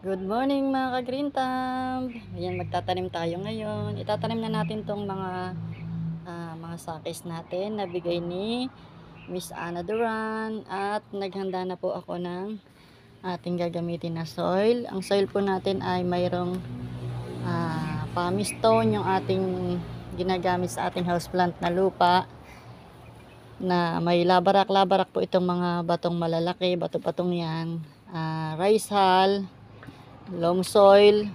Good morning mga ka-green thumb. Ayan, magtatanim tayo ngayon. Itatanim na natin tong mga sakis natin na bigay ni Miss Ana Duran. At naghanda na po ako ng ating gagamitin na soil. Ang soil po natin ay mayroong pumice stone, yung ating ginagamit sa ating houseplant na lupa. Na may labarak-labarak po itong mga batong malalaki, bato-batong yan. Rice hull, loam soil,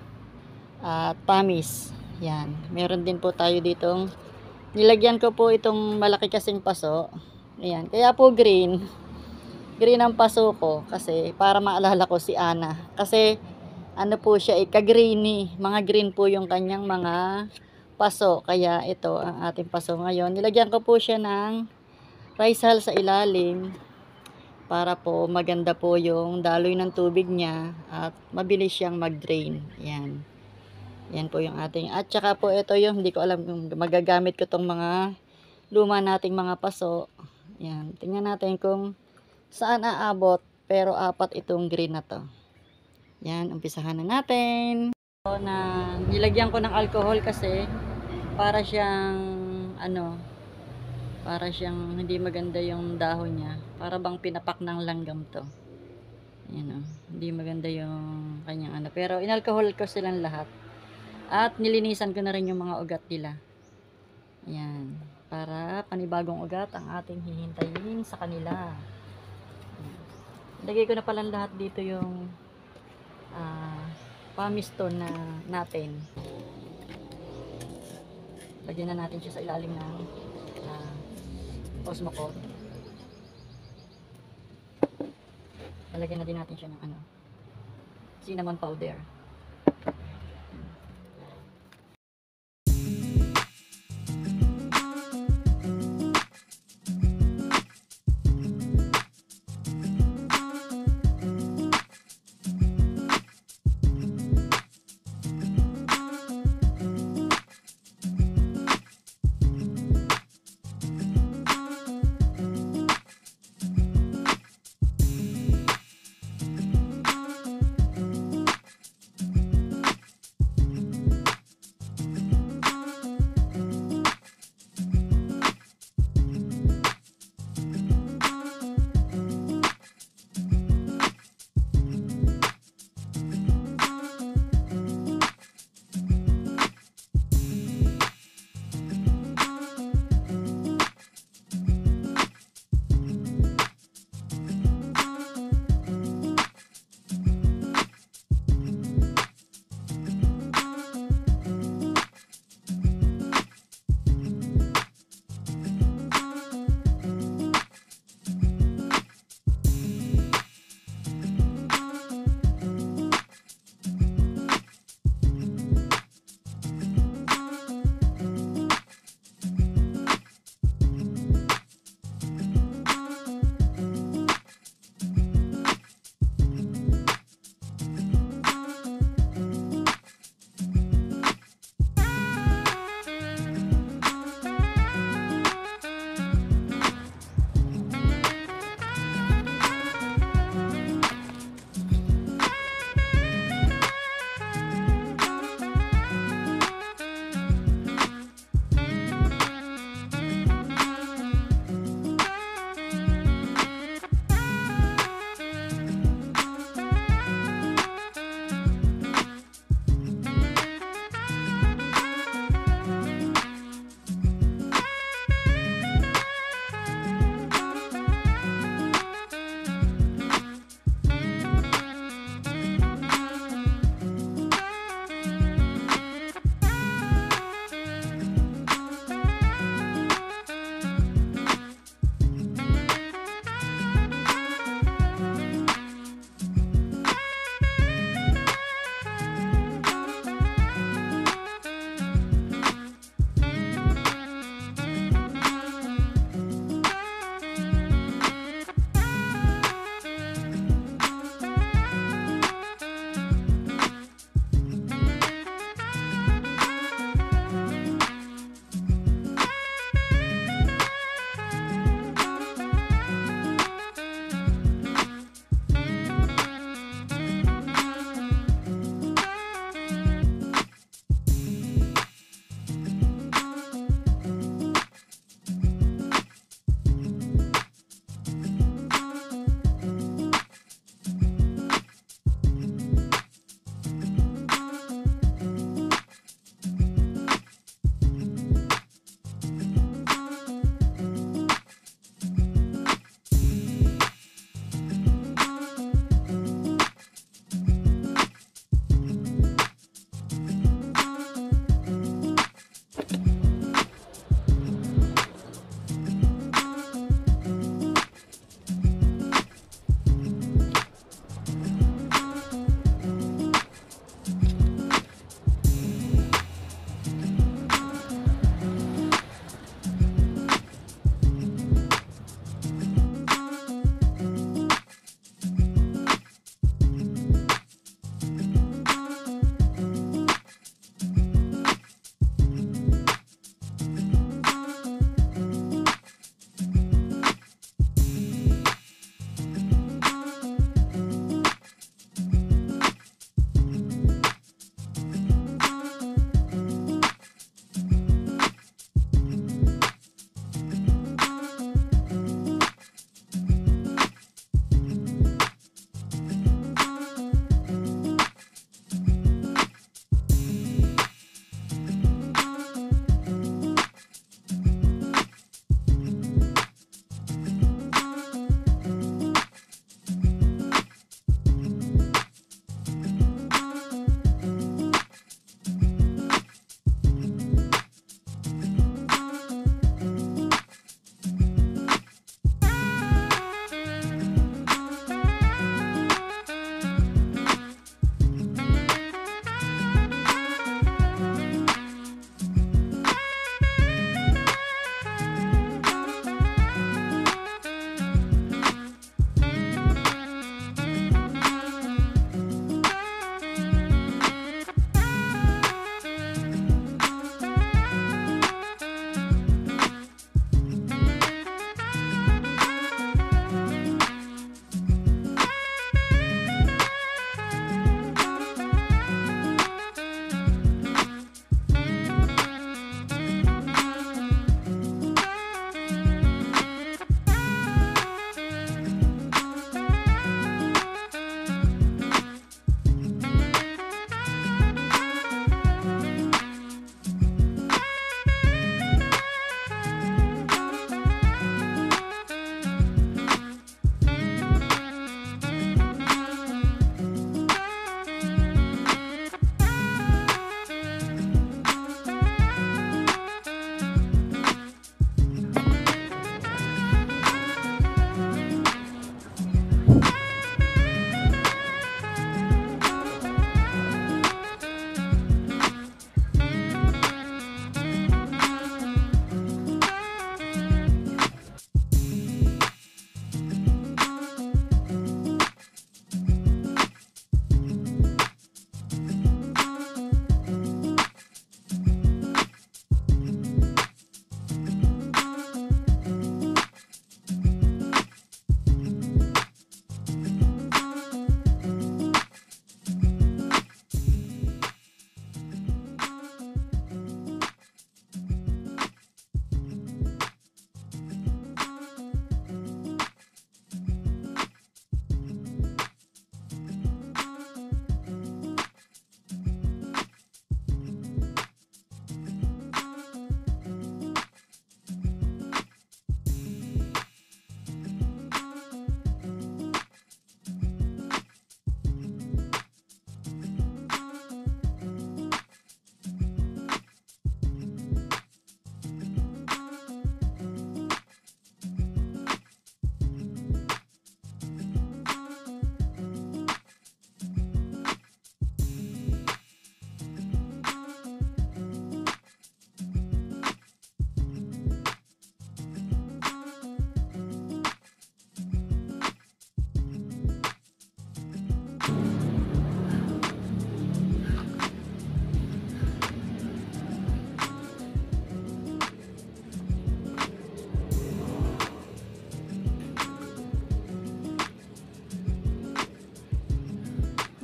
at pumice. Yan. Meron din po tayo ditong nilagyan ko po itong malaki kasing paso. Ayan. Kaya po green. Green ang paso ko kasi para maalala ko si Ana. Kasi ano po siya, ka-greeny. Mga green po yung kanyang mga paso. Kaya ito ang ating paso ngayon. Nilagyan ko po siya ng rice hull sa ilalim para po maganda po yung daloy ng tubig niya at mabilis siyang mag-drain. Yan. Yan po yung ating. At saka po ito yung hindi ko alam kung magagamit ko tong mga luma nating mga paso. Yan. Tingnan natin kung saan aabot. Pero apat itong green na to. Yan. Umpisahan na natin. So, na nilagyan ko ng alcohol kasi para siyang para siyang hindi maganda yung dahon niya. Para bang pinapak ng langgam to. Yan o. Hindi maganda yung kanyang Pero inalcohol ko silang lahat. At nilinisan ko na rin yung mga ugat nila. Ayan. Para panibagong ugat ang ating hihintayin sa kanila. Lagay ko na pala lahat dito yung pumice stone na natin. Lagyan na natin siya sa ilalim ng Osmocote. Lalagyan na din natin siya ng cinnamon powder.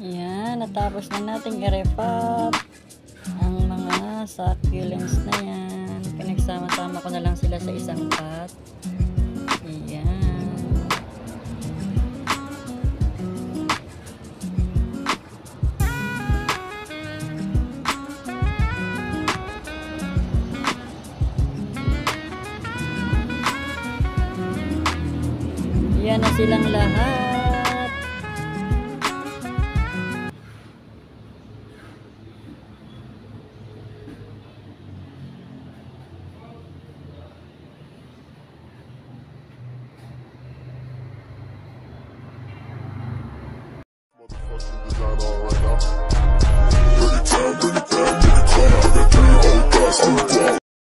Ayan, natapos na nating i-repot ang mga succulents na yan. Pinagsama-sama ko na lang sila sa isang pot. Ayan. Yan na silang lahat.